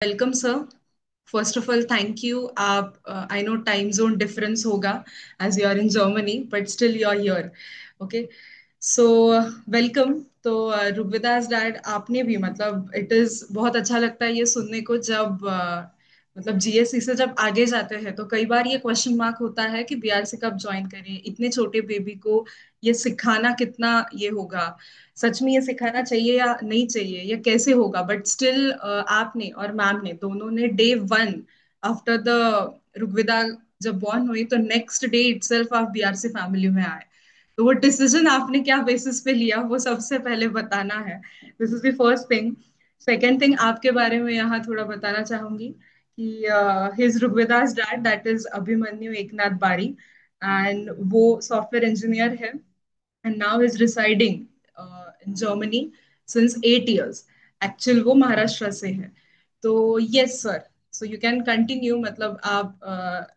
Welcome sir. First of all thank you. आप I know time zone difference होगा as you are in Germany but still you are here. Okay, so welcome. तो Rubidas dad, आपने भी मतलब it is बहुत अच्छा लगता है ये सुनने को जब मतलब जीएससी से जब आगे जाते हैं तो कई बार ये क्वेश्चन मार्क होता है कि बीआरसी कब ज्वाइन करें, इतने छोटे बेबी को ये सिखाना कितना ये होगा, सच में ये सिखाना चाहिए या नहीं चाहिए, या कैसे होगा। बट स्टिल आपने और मैम ने दोनों ने day one after the Rigveda जब बॉर्न हुई तो नेक्स्ट डे इटसेल्फ आप बीआरसी फैमिली में आए। तो वो डिसीजन आपने क्या बेसिस पे लिया वो सबसे पहले बताना है। This is the first thing. Second thing, आपके बारे में यहाँ थोड़ा बताना चाहूंगी कि his Rigvedas dad that is Abhimanyu Eknath Bari, and वो सॉफ्टवेयर इंजीनियर है and now is residing in Germany since 8 years. Actual वो महाराष्ट्र से है। तो yes sir, so you can continue, मतलब आप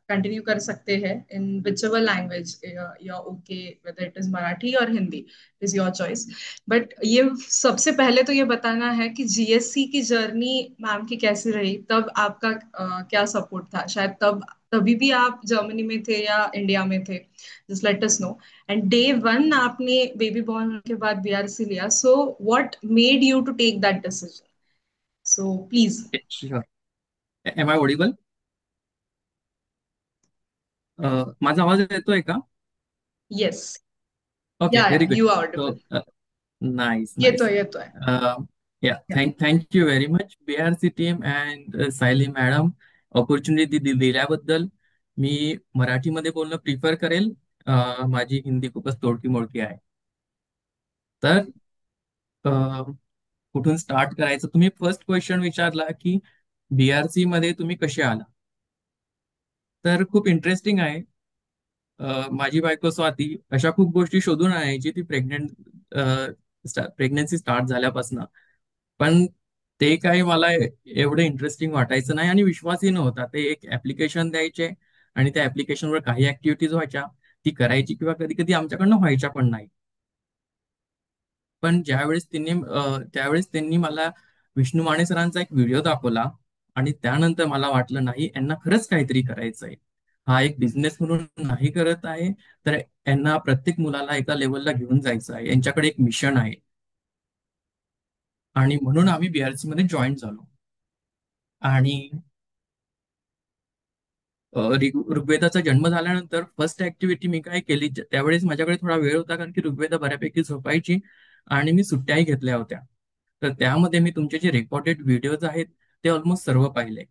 कंटिन्यू कर सकते हैं in whichever language you're okay, whether it is Marathi और Hindi, is your choice. But ये सबसे पहले तो ये बताना है कि जीएससी की जर्नी मैम की कैसी रही, तब आपका क्या सपोर्ट था, शायद तब तभी भी आप जर्मनी में थे या इंडिया में थे, just let us know. And day one आपने बेबी बॉर्न होने के बाद बीआरसी लिया, so what made you to take that decision, so please. Sure. Am I audible? माझा आवाज येतोय का? Yes, okay, yeah very good. You are so audible. Nice ये तो नाईस. ये तो है। Yeah, thank you very much BRC team and Sayali madam, opportunity दिल्याबद्दल. मी मराठीमध्ये बोलणं प्रिफर करेल. माझी हिंदी खूपच तोडकी मोडकी आहे. तर अ, कुठून स्टार्ट करायचं? तुम्ही फर्स्ट क्वेश्चन विचारला की बीआरसी मध्ये तुम्ही कसे आला. तर खूप इंटरेस्टिंग आहे. माझी बायको स्वाती अशा खूप गोष्टी शोधून आणायची ती प्रेग्नन्सी स्टार्ट झाल्यापासून. पण ते काही मला एवढं इंटरेस्टिंग वाटायचं नाही आणि विश्वासही नव्हता. ते एक ऍप्लिकेशन द्यायचे आणि त्या ऍप्लिकेशनवर काही ऍक्टिव्हिटीज व्हायच्या, ती करायची किंवा कधी कधी आमच्याकडनं व्हायच्या पण नाही. पण त्यावेळेस त्यांनी मला विष्णू माने सरांचा एक व्हिडिओ दाखवला आणि त्यानंतर मला वाटलं, नाही, यांना खरंच काहीतरी करायचंय. हा एक बिझनेस म्हणून नाही करत आहे, तर यांना प्रत्येक मुलाला एका लेवलला घेऊन जायचं आहे, यांच्याकडे एक मिशन आहे. आणि म्हणून आम्ही बीआरसी मध्ये जॉईन झालो. आणि ऋग्वेदाचा जन्म झाल्यानंतर फर्स्ट ऍक्टिव्हिटी मी काय केली, त्यावेळेस माझ्याकडे थोडा वेळ होता कारण की ऋग्वेदा बऱ्यापैकी झोपायची आणि मी सुट्ट्याही घेतल्या होत्या. तर त्यामध्ये मी तुमचे जे रेकॉर्डेड व्हिडिओज आहेत ते ऑलमोस्ट सर्व पाहिले.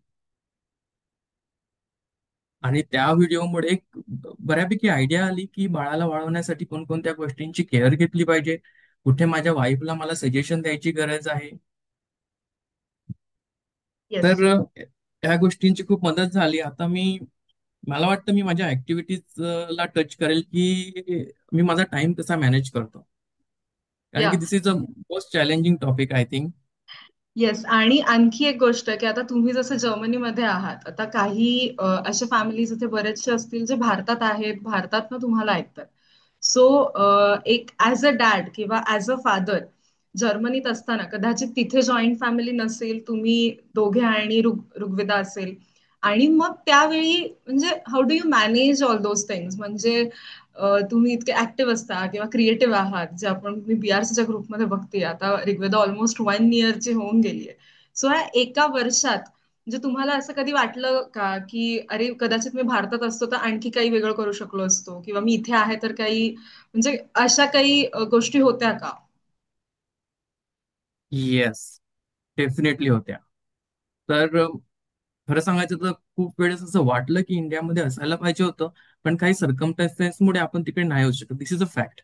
आणि त्या व्हिडिओमुळे एक बऱ्यापैकी आयडिया आली की बाळाला वाढवण्यासाठी कोणकोणत्या गोष्टींची केअर घेतली पाहिजे, कुठे माझ्या वाईफला मला सजेशन द्यायची गरज आहे. येस. तर ह्या गोष्टींची खूप मदत झाली. आता मला वाटतं मी माझ्या ऍक्टिव्हिटीज ला टच करेल की मी माझा टाइम कसा मॅनेज करतो, कारण या. की this is a most challenging topic I think. Yes, आणि आणखी एक गोष्ट की आता तुम्ही जसं जर्मनीमध्ये आहात, आता काही अशा फॅमिलीज इथे बरेचसे असतील जे भारतात आहेत, भारतातनं तुम्हाला ऐकतात. सो एक ऍज अ डॅड किंवा ऍज अ फादर जर्मनीत असताना कदाचित तिथे जॉईंट फॅमिली नसेल, तुम्ही दोघे आणि ऋग्वेदा असेल, आणि मग त्यावेळी म्हणजे how do you manage all those things, म्हणजे तुम्ही इतके ऍक्टिव्ह असता किंवा क्रिएटिव्ह आहात, जे आपण मी बीआरसीच्या ग्रुपमध्ये बघते आता ऋग्वेदा ऑलमोस्ट 1 इयरची होऊन गेली आहे. सो या एका वर्षात म्हणजे तुम्हाला असं कधी वाटलं का की अरे कदाचित मी भारतात असतो तर आणखी काही वेगळं करू शकलो असतो, किंवा मी इथे आहे तर काही म्हणजे अशा काही गोष्टी होत्या का? येस, डेफिनेटली होत्या. तर खरं सांगायचं तर खूप वेळेस असं वाटलं की इंडियामध्ये असायला पाहिजे होतं, पण काही सर्कमस्टन्सेसमुळे आपण तिकडे नाही येऊ शकत. This is a fact.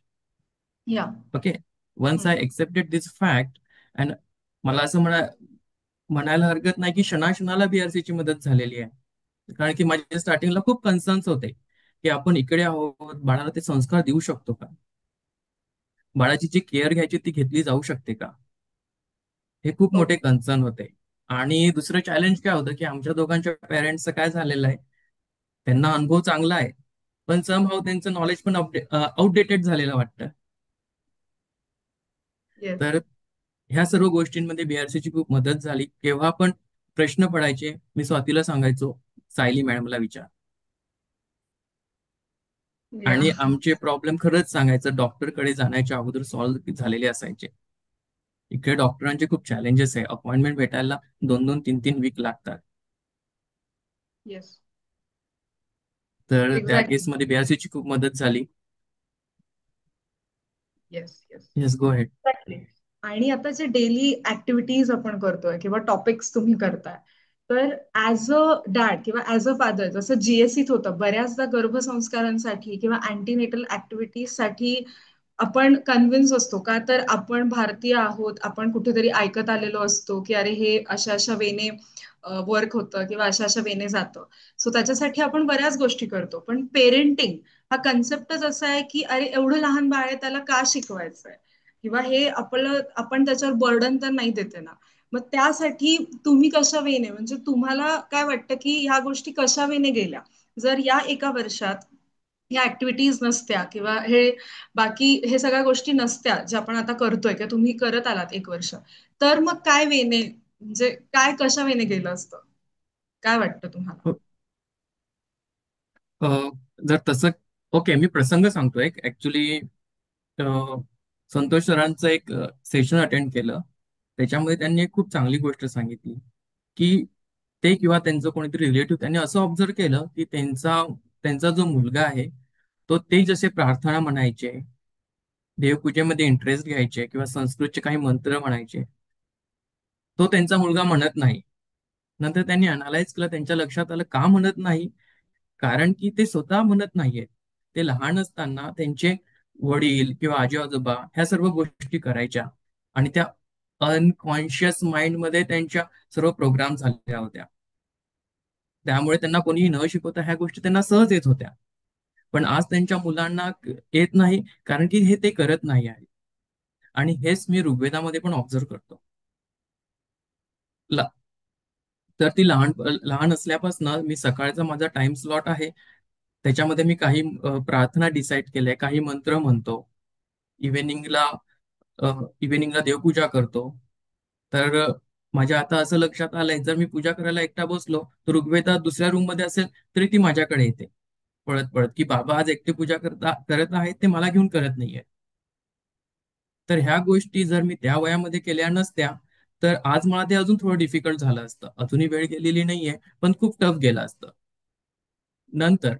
Yeah. Okay, once I accepted this fact. And मला असं म्हणायला हरकत नाही की क्षणाक्षणाला बीआरसी ची मदत झालेली आहे. कारण की माझ्या स्टार्टिंगला खूप कन्सर्न्स होते की आपण इकडे आहोत, बाळाला ते संस्कार देऊ शकतो का, बाळाची जी केअर घ्यायची ती घेतली जाऊ शकते का, हे खूप मोठे ओके. कन्सर्न होते. आणि दुसरं चॅलेंज काय होतं की आमच्या दोघांच्या पेरेंट्सचं काय झालेलं आहे, त्यांना अनुभव चांगला आहे, पण समहाव त्यांचं नॉलेज पण आउटडेटेड झालेलं वाटतं. येस. तर ह्या सर्व गोष्टींमध्ये बीआरसीची खूप मदत झाली. केव्हा पण प्रश्न पडायचे, मी स्वातीला सांगायचो सायली मॅडमला विचार. या. आणि आमचे प्रॉब्लेम खरंच सांगायचं डॉक्टरकडे जाण्याच्या अगोदर सॉल्व्ह झालेले असायचे. इकडे डॉक्टरांचे खूप चॅलेंजेस आहे, अपॉइंटमेंट भेटायला 2-2, 3-3 वीक लागतात. येस. तर त्या एक्झॅक्टली. केसमध्ये बीआरसीची खूप मदत झाली. Yes, yes. येस, गो हेड. एक्झॅक्टली. आणि आता जे डेली ऍक्टिव्हिटीज आपण करतोय किंवा टॉपिक्स तुम्ही करताय, तर ऍज अ डॅड किंवा ऍज अ फादर, जसं जीएससीत होतं बऱ्याचदा गर्भसंस्कारांसाठी किंवा अँटीनेटल ऍक्टिव्हिटीजसाठी आपण कन्व्हिन्स असतो का, तर आपण भारतीय आहोत, आपण कुठेतरी ऐकत आलेलो असतो की अरे हे अशा अशा वेने वर्क होतं किंवा अशा अशा वेने जातं. सो त्याच्यासाठी आपण बऱ्याच गोष्टी करतो. पण पेरेंटिंग हा कन्सेप्टच असा आहे की अरे एवढं लहान बाळ आहे, त्याला का शिकवायचंय, किंवा हे आपलं आपण त्याच्यावर बर्डन तर नाही देते ना. मग त्यासाठी तुम्ही कशा वेने, म्हणजे तुम्हाला काय वाटतं की ह्या गोष्टी कशा वेने गेल्या, जर या एका वर्षात ह्या ऍक्टिव्हिटीज नसत्या किंवा हे बाकी हे सगळ्या गोष्टी नसत्या ज्या आपण आता करतोय किंवा तुम्ही करत आलात एक वर्ष, तर मग काय वेने, म्हणजे काय कशा वेने गेलं असतं, काय वाटतं तुम्हाला? जर तसं, ओके, मी प्रसंग सांगतोय. ऍक्च्युली संतोष सरांचं एक सेशन अटेंड केलं. त्याच्यामध्ये त्यांनी एक खूप चांगली गोष्ट सांगितली की ते किंवा त्यांचं कोणीतरी रिलेटिव्ह त्यांनी असं ऑब्झर्व केलं की त्यांचा त्यांचा जो मुलगा आहे तो ते जसे प्रार्थना म्हणायचे, देवपूजेमध्ये इंटरेस्ट घ्यायचे किंवा संस्कृतचे काही मंत्र म्हणायचे, तो त्यांचा मुलगा म्हणत नाही. नंतर त्यांनी अनालाइज केलं, त्यांच्या लक्षात आलं का म्हणत नाही. कारण की ते स्वतः म्हणत नाहीयेत. ते लहान असताना त्यांचे वडील किंवा आजी आजोबा ह्या सर्व गोष्टी करायच्या आणि त्या अनकॉन्शियस माइंड मध्ये त्यांच्या सर्व प्रोग्राम झालेल्या होत्या. त्यामुळे त्यांना कोणीही न शिकवता ह्या गोष्टी त्यांना सहज येत होत्या. पण आज त्यांच्या मुलांना येत नाही, कारण की हे ते करत नाही आहे. आणि हेच मी ऋग्वेदामध्ये पण ऑब्झर्व करतो. तर ती लहान लहान असल्यापासून मी सकाळचा माझा टाइम स्लॉट आहे, त्याच्यामध्ये मी काही प्रार्थना डिसाईड केल्या, काही मंत्र म्हणतो. इव्हिनिंगला इव्हिनिंगला देवपूजा करतो. तर माझ्या आता असं लक्षात आलंय, जर मी पूजा करायला एकटा बसलो तर ऋग्वेदा दुसऱ्या रूम मध्ये असेल तरी ती माझ्याकडे येते पळत पळत, की बाबा आज एकटी पूजा करत आहेत, ते मला घेऊन करत नाहीये. तर ह्या गोष्टी जर मी त्या वयामध्ये केल्या नसत्या तर आज मला ते अजून थोडं डिफिकल्ट झालं असतं. अजूनही वेळ गेलेली नाहीये, पण खूप टफ गेलं असतं. नंतर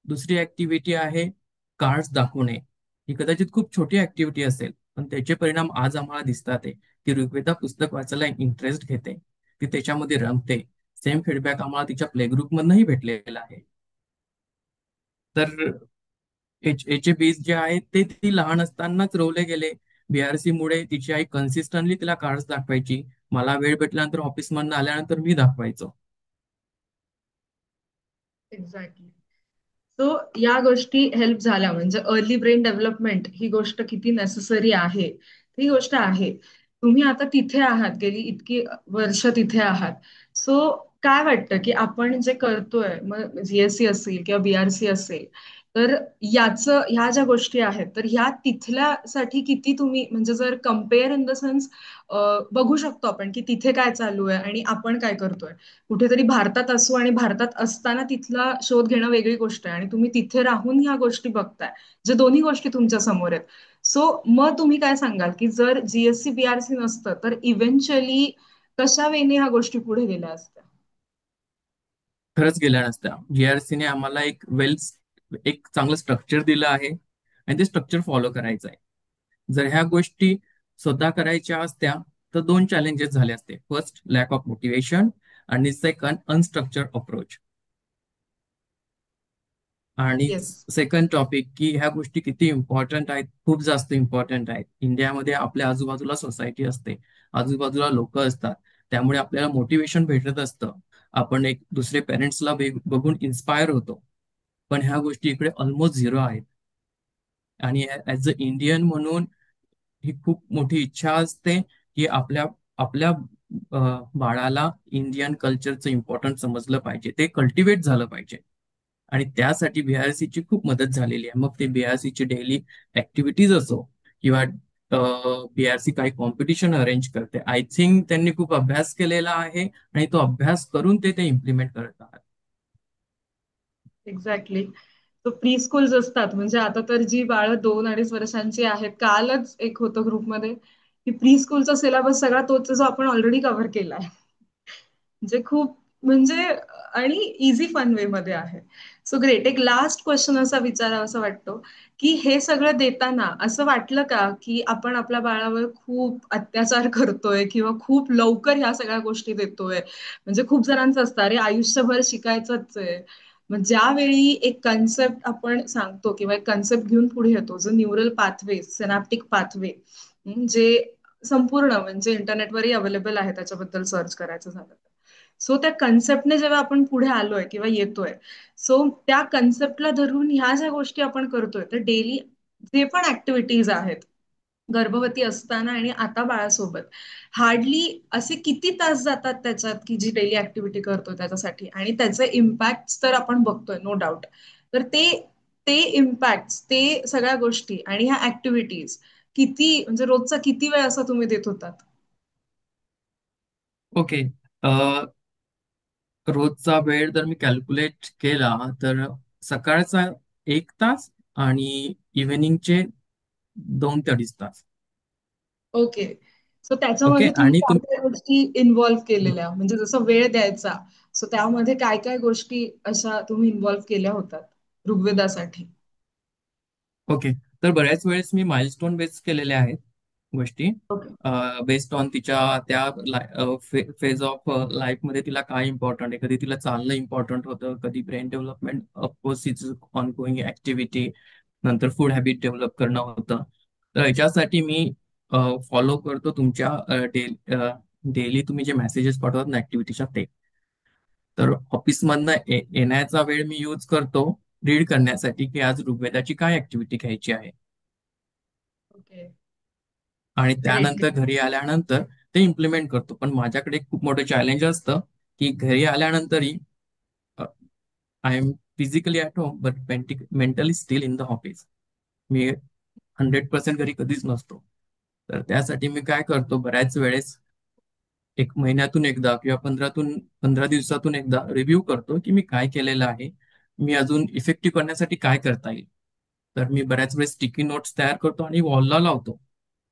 दुसरी ऍक्टिव्हिटी आहे कार्ड्स दाखवणे. ही कदाचित खूप छोटी ऍक्टिव्हिटी असेल, पण त्याचे परिणाम आज आम्हाला दिसतात आहे की ऋग्वेदा पुस्तक वाचायला इंटरेस्ट घेते, ती त्याच्यामध्ये रमते. सेम फीडबॅक आम्हाला तिच्या प्ले ग्रुप मधनही भेटलेला आहे. तर याचे बीज जे आहेत ते ती लहान असतानाच रोवले गेले. बीआरसी मुळे तिची आई कन्सिस्टंटली तिला कार्ड्स दाखवायची. मला वेळ भेटल्यानंतर ऑफिस मधून आल्यानंतर मी दाखवायचो. एक्झॅक्टली. सो या गोष्टी हेल्प झाल्या, म्हणजे अर्ली ब्रेन डेव्हलपमेंट ही गोष्ट किती नेसेसरी आहे, ही गोष्ट आहे. तुम्ही आता तिथे आहात, गेली इतकी वर्ष तिथे आहात. सो काय वाटतं की आपण जे करतोय, मग जीएससी असेल किंवा बीआरसी असेल, तर ह्या ज्या गोष्टी आहेत, तर ह्या तिथल्यासाठी किती तुम्ही, म्हणजे जर कम्पेअर इन द सेन्स बघू शकतो आपण की तिथे काय चालू आहे आणि आपण काय करतोय. कुठेतरी भारतात असू आणि भारतात असताना तिथला शोध घेणं वेगळी गोष्ट आहे, आणि तुम्ही तिथे राहून ह्या गोष्टी बघताय, जे दोन्ही गोष्टी तुमच्या समोर आहेत. सो मग तुम्ही काय सांगाल की जर जीएससी बीआरसी नसतं तर इव्हेंच्युअली कशा वेने ह्या गोष्टी पुढे गेल्या असत्या? खरंच गेल्या नसत्या. जीआरसीने आम्हाला एक चांगलं स्ट्रक्चर दिलं आहे आणि ते स्ट्रक्चर फॉलो करायचं आहे. जर ह्या गोष्टी स्वतः करायच्या असत्या तर दोन चॅलेंजेस झाले असते. फर्स्ट, लॅक ऑफ मोटिवेशन, आणि सेकंड, अनस्ट्रक्चर्ड अप्रोच. आणि येस. सेकंड टॉपिक, की ह्या गोष्टी किती इम्पॉर्टंट आहेत, खूप जास्त इम्पॉर्टंट आहेत. इंडियामध्ये आपल्या आजूबाजूला सोसायटी असते, आजूबाजूला लोक असतात, त्यामुळे आपल्याला मोटिवेशन भेटत असतं. आपण एक दुसरे पेरेंट्सला बघून इन्स्पायर होतो. पण ह्या गोष्टी इकडे ऑलमोस्ट झिरो आहेत. आणि ऍज अ इंडियन म्हणून ही खूप मोठी इच्छा असते की आपल्या आपल्या बाळाला इंडियन कल्चरचं इम्पॉर्टन्स समजलं पाहिजे, ते कल्टिवेट झालं पाहिजे. आणि त्यासाठी बीआरसीची खूप मदत झालेली आहे. मग ते बीआरसीची डेली ऍक्टिव्हिटीज असो किंवा BRC काही कॉम्पिटिशन अरेंज करते. आय थिंक त्यांनी खूप अभ्यास केलेला आहे आणि तो अभ्यास करून ते इम्प्लिमेंट करतात. एक्झॅक्टली. तो प्री स्कूल्स असतात, म्हणजे आता तर जी बाळ 2-2.5 वर्षांची आहेत, कालच एक होतं ग्रुपमध्ये की प्री स्कूलचा सिलेबस सगळा तोच आहे जो आपण ऑलरेडी कव्हर केलाय. म्हणजे खूप, म्हणजे आणि इझी फन वे मध्ये आहे. So great. एक लास्ट क्वेश्चन असा विचारावा असं वाटतो की हे सगळं देताना असं वाटलं का की आपण आपल्या बाळावर खूप अत्याचार करतोय किंवा खूप लवकर ह्या सगळ्या गोष्टी देतोय? म्हणजे खूप जणांचं असतं, अरे आयुष्यभर शिकायचंच आहे. मग ज्यावेळी एक कन्सेप्ट आपण सांगतो किंवा एक कन्सेप्ट घेऊन पुढे येतो, जो न्यूरल पाथवे, सिनॅप्टिक पाथवे, जे संपूर्ण म्हणजे इंटरनेटवरही अवेलेबल आहे, त्याच्याबद्दल सर्च करायचं झालं तर. सो त्या कन्सेप्टने जेव्हा आपण पुढे आलोय किंवा येतोय, सो त्या कन्सेप्टला धरून ह्या ज्या गोष्टी आपण करतोय, तर डेली जे पण ऍक्टिव्हिटीज आहेत गर्भवती असताना आणि आता बाळासोबत, हार्डली असे किती तास जातात त्याच्यात की जी डेली ऍक्टिव्हिटी करतो त्याच्यासाठी, आणि त्याचे इम्पॅक्ट तर आपण बघतोय नो डाऊट. तर ते ते इम्पॅक्ट, ते सगळ्या गोष्टी आणि ह्या ऍक्टिव्हिटीज किती, म्हणजे रोजचा किती वेळ असा तुम्ही देत होतात? ओके. रोजचा वेळ जर मी कॅल्क्युलेट केला तर सकाळचा 1 तास आणि इव्हिनिंगचे 2 ते 2.5 तास. ओके. So okay. त्याच्यामध्ये तुम्ही आणि काय काय गोष्टी इन्व्हॉल्व्ह केलेल्या, म्हणजे जसं वेळ द्यायचा, सो त्यामध्ये काय काय गोष्टी अशा तुम्ही इन्व्हॉल्व्ह केल्या होतात ऋग्वेदासाठी? ओके. तर बऱ्याच वेळेस मी माइलस्टोन बेस केलेल्या आहेत गोष्टी. ओके. बेस्ड ऑन तिच्या त्या फेज ऑफ लाईफमध्ये तिला काय इम्पॉर्टंट आहे. कधी तिला चालणं इम्पॉर्टंट होतं, कधी brain development, of course is on going activity, नंतर फूड हॅबिट डेव्हलप करणं होतं. तर याच्यासाठी मी फॉलो करतो तुमच्या डेली तुम्ही जे मेसेजेस पाठवतात ना ऍक्टिव्हिटीच्या ते. तर ऑफिसमधनं येण्याचा वेळ मी यूज करतो रीड करण्यासाठी की आज ऋग्वेदाची काय ऍक्टिव्हिटी घ्यायची आहे. ओके. आणि ग्रेट. त्यानंतर घरी आल्यानंतर ते इम्प्लिमेंट करतो. पण माझ्याकडे एक खूप मोठं चॅलेंज असतं की घरी आल्यानंतरही I am physically at home but mentally still in the office. मी 100% घरी कधीच नसतो. तर त्यासाठी मी काय करतो, बऱ्याच वेळेस 1 महिन्यातून एकदा किंवा 15 दिवसातून एकदा रिव्ह्यू करतो की मी काय केलेलं आहे, मी अजून इफेक्टिव्ह करण्यासाठी काय करता येईल. तर मी बऱ्याच वेळेस स्टिकी नोट्स तयार करतो आणि वॉलला लावतो.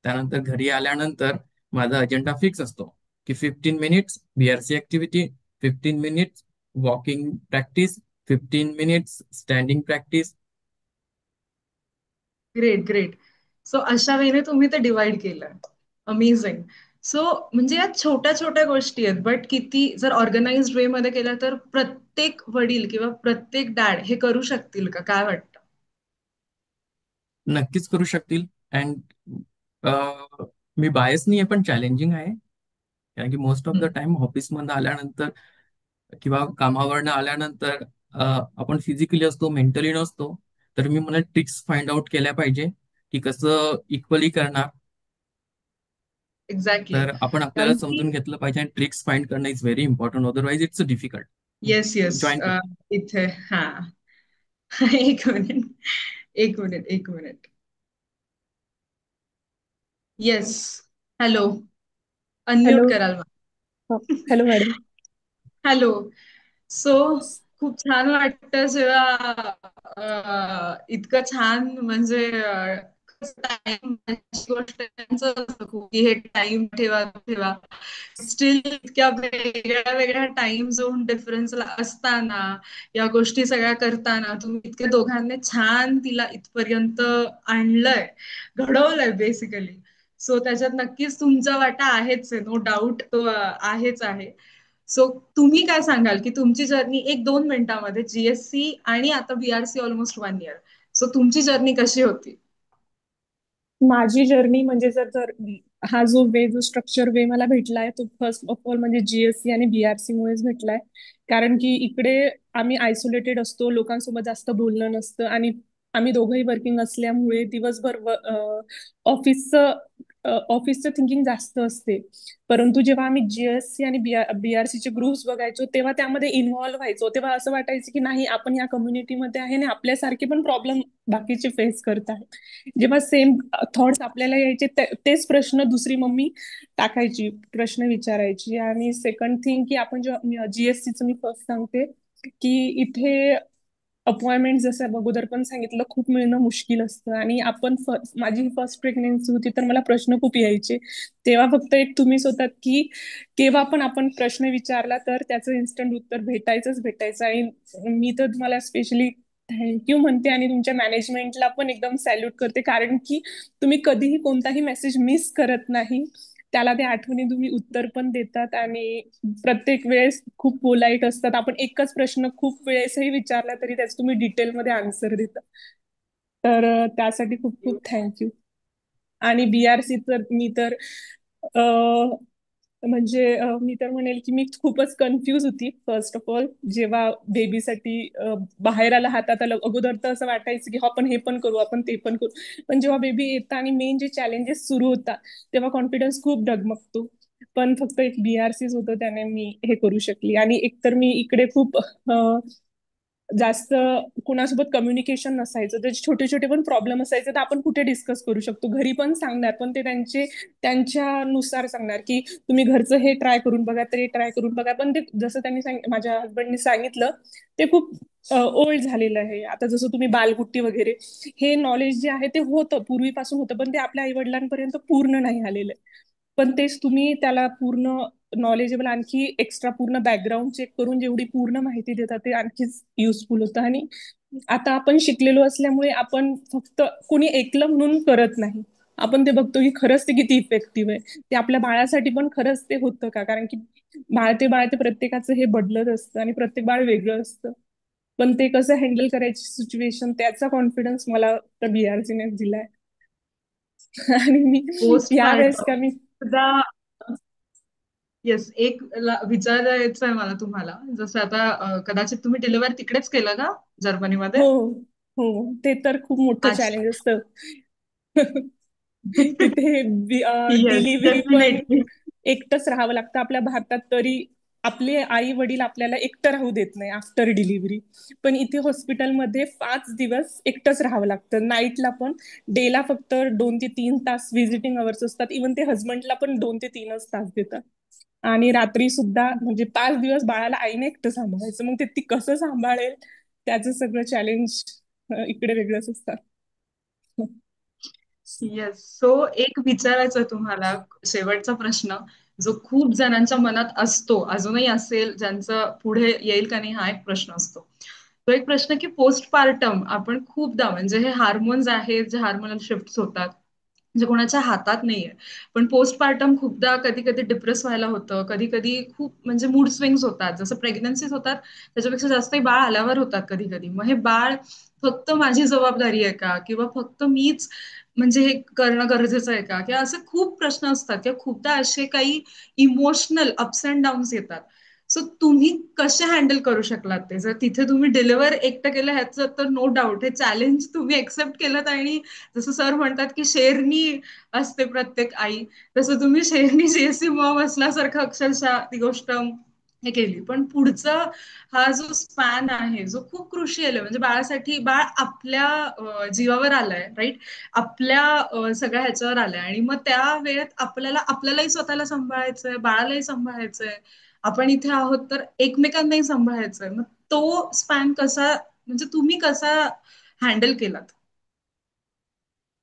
त्यानंतर घरी आल्यानंतर माझा अजेंडा फिक्स असतो की 15 minutes BRC activity, 15 minutes walking practice, 15 minutes standing practice. Great. Great. So अशा वेळेने तुम्ही ते डिवाइड केलं. अमेझिंग. सो म्हणजे या छोट्या छोट्या गोष्टी आहेत, बट किती जर ऑर्गनाइज्ड वे मध्ये केल्या तर प्रत्येक वडील किंवा प्रत्येक डॅड हे करू शकतील का, काय वाटतं? नक्कीच करू शकतील. अँड मी बायस नाही आहे पण चॅलेंजिंग आहे. कारण की most of the hmm. Time ऑफिसमधनं आल्यानंतर किंवा कामावरनं आल्यानंतर आपण फिजिकली असतो, मेंटली नसतो. तर मी मला ट्रिक्स फाइंड आउट केल्या पाहिजे की कसं इक्वली करणार. एक्झॅक्टली. तर आपण आपल्याला कारण की समजून घेतलं पाहिजे आणि ट्रिक्स फाइंड करणं is very important, otherwise it's difficult. Yes, yes. Join कर. इथे हा. एक मिनिट, एक मिनिट, एक minute. Yes. Hello. Unmute hello. कराल मग. Hello madam. हॅलो. सो खूप छान वाटतं जेव्हा इतकं छान, म्हणजे टाइम गोष्ट त्यांचं असतं खूप की हे टाइम ठेवा ठेवा, स्टील इतक्या वेगळ्या वेगळ्या टाइम झोन डिफरन्स असताना या गोष्टी सगळ्या करताना तुम्ही इतक्या दोघांनी छान तिला इथपर्यंत आणलंय, घडवलंय बेसिकली. सो त्याच्यात नक्कीच तुमचा वाटा आहेच आहे, नो डाऊट तो आहेच आहे. सो तुम्ही काय सांगाल की तुमची जर्नी 1-2 मिनिटामध्ये, जीएससी आणि आता बीआरसी ऑलमोस्ट 1 इयर, सो तुमची जर्नी कशी होती? माझी जर्नी म्हणजे जर जर हा जो वे, जो स्ट्रक्चर वे मला भेटलाय तो फर्स्ट ऑफ ऑल म्हणजे जीएससी आणि बीआरसी मुळेच भेटलाय. कारण की इकडे आम्ही आयसोलेटेड असतो, लोकांसोबत जास्त बोलणं नसतं आणि आम्ही दोघंही वर्किंग असल्यामुळे दिवसभर ऑफिसचं ऑफिसचं थिंकिंग जास्त असते, परंतु जेव्हा आम्ही जीएससी आणि बीआरसीचे ग्रुप्स बघायचो तेव्हा त्यामध्ये इन्व्हॉल्व्ह व्हायचो, तेव्हा असं वाटायचं की नाही, आपण या कम्युनिटीमध्ये आहे आणि आपल्यासारखे पण प्रॉब्लेम बाकीचे फेस करत आहेत. जेव्हा सेम थॉट्स आपल्याला यायचे तेच प्रश्न दुसरी मम्मी टाकायची, प्रश्न विचारायची. आणि सेकंड थिंग की आपण जेव्हा जीएससीचं मी फर्स्ट सांगते की इथे अपॉइंटमेंट जसं अगोदर पण सांगितलं खूप मिळणं मुश्किल असतं. आणि आपण माझी फर्स्ट प्रेग्नेन्सी होती तर मला प्रश्न खूप यायचे, तेव्हा फक्त एक तुम्हीच होतात की केव्हा पण आपण प्रश्न विचारला तर त्याचं इन्स्टंट उत्तर भेटायचं. आणि मी तर तुम्हाला स्पेशली थँक्यू म्हणते आणि तुमच्या मॅनेजमेंटला पण एकदम सॅल्यूट करते, कारण की तुम्ही कधीही कोणताही मेसेज मिस करत नाही, त्याला त्या आठवणी तुम्ही उत्तर पण देतात आणि प्रत्येक वेळेस खूप पोलाईट असतात. आपण एकच प्रश्न खूप वेळेसही विचारला तरी त्याच तुम्ही डिटेलमध्ये आन्सर देता. तर त्यासाठी खूप खूप थँक्यू. आणि बीआरसी तर मी तर म्हणजे मी तर म्हणेल की मी खूपच कन्फ्यूज होती फर्स्ट ऑफ ऑल, जेव्हा बेबीसाठी बाहेर आला, हातात आलं. अगोदर तर असं वाटायचं की आपण हे पण करू, आपण ते पण करू. पण जेव्हा बेबी येतं आणि मेन जे चॅलेंजेस सुरू होतात तेव्हा कॉन्फिडन्स खूप डगमगतो. पण फक्त एक बीआरसीच होतं त्याने मी हे करू शकली. आणि एकतर मी इकडे खूप जास्त कुणासोबत कम्युनिकेशन नसायचं, तर छोटे छोटे पण प्रॉब्लेम असायचे तर आपण कुठे डिस्कस करू शकतो, घरी पण सांगणार पण ते त्यांच्यानुसार सांगणार की तुम्ही घरचं हे ट्राय करून बघा, ते ट्राय करून बघा. पण ते जसं माझ्या हसबंडनी सांगितलं ते खूप ओल्ड झालेलं आहे. आता जसं तुम्ही बालगुट्टी वगैरे हे नॉलेज जे आहे ते होतं, पूर्वीपासून होतं, पण ते आपल्या आई वडिलांपर्यंत पूर्ण नाही आलेलं आहे. पण तेच तुम्ही त्याला पूर्ण नॉलेजेबल, आणखी एक्स्ट्रा पूर्ण बॅकग्राऊंड चेक करून जेवढी पूर्ण माहिती देतात ते आणखीच युजफुल होतं. आणि आता आपण शिकलेलो असल्यामुळे आपण फक्त कोणी ऐकलं म्हणून करत नाही, आपण ते बघतो की खरंच ते किती इफेक्टिव्ह आहे, ते आपल्या बाळासाठी पण खरंच ते होतं का. कारण की बाळ ते प्रत्येकाचं हे बदलत असतं आणि प्रत्येक बाळ वेगळं असतं. पण ते कसं हँडल करायची सिच्युएशन, त्याचा कॉन्फिडन्स मला तर बीआरसीने दिलाय. आणि मी पोस्ट यावेळेस का पार्टम मी सुद्धा. येस, एक विचारायचं आहे मला तुम्हाला. जसं आता कदाचित तुम्ही डिलिव्हरी तिकडेच केलं का, जर्मनीमध्ये? हो हो, ते तर खूप मोठं अच्छा. चॅलेंज असतं. तिथे येस, डिलिव्हरी पण डेफिनेटली. एकटंच राहावं लागतं. आपल्या भारतात तरी आपले आई वडील आपल्याला एकटं राहू देत नाही आफ्टर डिलिव्हरी, पण इथे हॉस्पिटलमध्ये 5 दिवस एकटंच राहावं लागतं. नाईटला पण, डेला फक्त 2 ते 3 तास विजिटिंग अवर्स असतात. इवन ते हजबंडला पण 2 ते 3 तास देतात. आणि रात्री सुद्धा म्हणजे 5 दिवस बाळाला आईने एकटं सांभाळायचं, मग ते ती कसं सांभाळेल, त्याचं सगळं चॅलेंज इकडे वेगळंच असतात. येस, सो एक विचारायचं आहे तुम्हाला, शेवटचा प्रश्न जो खूप जणांच्या मनात असतो, अजूनही असेल, ज्यांचं पुढे येईल का नाही हा एक प्रश्न असतो. तो एक प्रश्न की पोस्ट पार्टम आपण खूपदा, म्हणजे हे हार्मोन्स आहेत जे हार्मोनल शिफ्ट होतात, जे कोणाच्या हातात नाहीये, पण पोस्टपार्टम खूपदा कधी कधी डिप्रेस व्हायला होतं, कधी कधी खूप म्हणजे मूड स्विंग्स होतात, जसं प्रेग्नन्सीज होतात त्याच्यापेक्षा जास्त बाळ आल्यावर होतात कधी कधी. मग हे बाळ फक्त माझी जबाबदारी आहे का, किंवा फक्त मीच म्हणजे हे करणं गरजेचं आहे का, किंवा असे खूप प्रश्न असतात, किंवा खूपदा असे काही इमोशनल अप्स अँड डाऊन्स येतात. सो तुम्ही कसे हँडल करू शकलात ते, जर तिथे तुम्ही डिलिव्हर एकटं केलं ह्याचं तर नो डाऊट हे चॅलेंज तुम्ही एक्सेप्ट केलं, आणि जसं सर म्हणतात की शेरनी असते प्रत्येक आई, तसं तुम्ही शेरनी जेसी मॉम असल्यासारखं अक्षरशः ती गोष्ट हे केली. पण पुढचं हा जो स्पॅन आहे जो खूप क्रुशियल आहे, म्हणजे बाळासाठी, बाळ आपल्या जीवावर आलंय, राईट, आपल्या सगळ्या ह्याच्यावर आलंय, आणि मग त्या वेळेत आपल्यालाही स्वतःला सांभाळायचंय, बाळालाही सांभाळायचंय, आपण इथे आहोत तर एकमेकांनाही सांभाळायचंय. मग तो स्पॅन कसा, म्हणजे तुम्ही कसा हँडल केलात?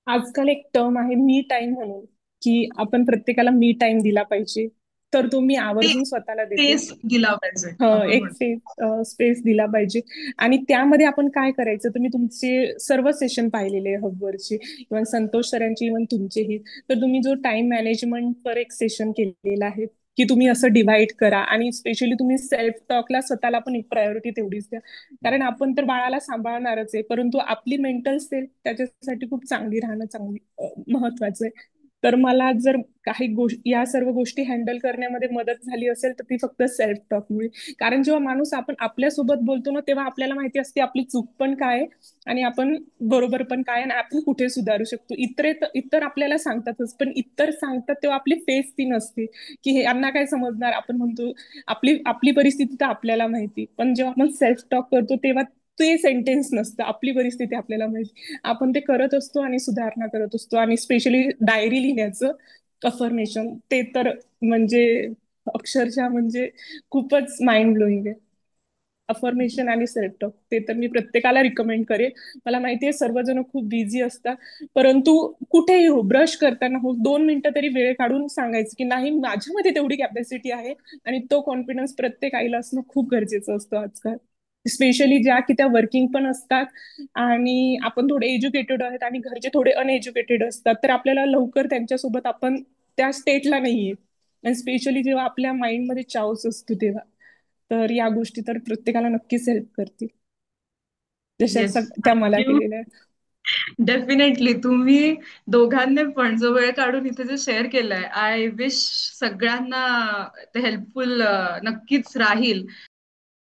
आजकाल एक टर्म आहे मी टाइम म्हणून, की आपण प्रत्येकाला मी टाइम दिला पाहिजे, तर तो मी ते आवर्जून स्वतःला देते. स्पेस दिला पाहिजे आपण एक म्हणतो. स्पेस दिला पाहिजे. आणि त्यामध्ये आपण काय करायचं, तुम्ही तुमचे सर्व सेशन पाहिलेले हबवरचे, इव्हन संतोष सरांची, इव्हन तुमचेही, तर तुम्ही जो टाइम मॅनेजमेंट पर एक सेशन केलेला आहे की तुम्ही असं डिवाइड करा. आणि स्पेशली तुम्ही सेल्फ टॉकला स्वतःला पण एक प्रायोरिटी तेवढीच द्या, कारण आपण तर बाळाला सांभाळणारच आहे, परंतु आपली मेंटल सेल्फ त्याच्यासाठी खूप चांगली राहणं महत्वाचं आहे. तर मला जर काही गोष्टी, या सर्व गोष्टी हँडल करण्यामध्ये मदत झाली असेल तर ती फक्त सेल्फ टॉकमुळे. कारण जेव्हा माणूस आपण आपल्यासोबत बोलतो ना, तेव्हा आपल्याला माहिती असते आपली चूक पण काय आहे आणि आपण बरोबर पण काय आणि आपण कुठे सुधारू शकतो. इतर आपल्याला सांगतातच, पण इतर सांगतात तेव्हा आपली फेस ती नसते की हे यांना काय समजणार. आपण म्हणतो आपली आपली परिस्थिती तर आपल्याला माहिती, पण जेव्हा आपण सेल्फ टॉक करतो तेव्हा ते सेंटेन्स नसतं, आपली परिस्थिती आपल्याला माहिती. आपण ते करत असतो आणि सुधारणा करत असतो. आणि स्पेशली डायरी लिहिण्याचं अफर्मेशन, ते तर म्हणजे अक्षरशः म्हणजे खूपच माइंड ब्लोईंग आहे. अफर्मेशन आणि सेल्फ टॉक ते तर मी प्रत्येकाला रिकमेंड करेन. मला माहितीये सर्वजण खूप बिझी असतात, परंतु कुठेही हो, ब्रश करताना हो, 2 मिनिटं तरी वेळ काढून सांगायचं की नाही, माझ्यामध्ये तेवढी कॅपॅसिटी आहे. आणि तो कॉन्फिडन्स प्रत्येक आईला असणं खूप गरजेचं असतं आजकाल. स्पेशली ज्या की त्या वर्किंग पण असतात आणि आपण थोडे एज्युकेटेड आहेत आणि घरचे थोडे अनएज्युकेटेड असतात, तर आपल्याला लवकर त्यांच्यासोबत आपण त्या स्टेटला नाहीये. आणि स्पेशली जेव्हा आपल्या माइंडमध्ये चाऊस असतो तेव्हा, तर या गोष्टी तर प्रत्येकाला नक्कीच हेल्प करतील, जशा येस, त्या मला थँक्यू. केलेल्या आहेत. डेफिनेटली तुम्ही दोघांनी पण जो वेळ काढून इथे जे शेअर केलंय, आय विश सगळ्यांना ते हेल्पफुल नक्कीच राहील.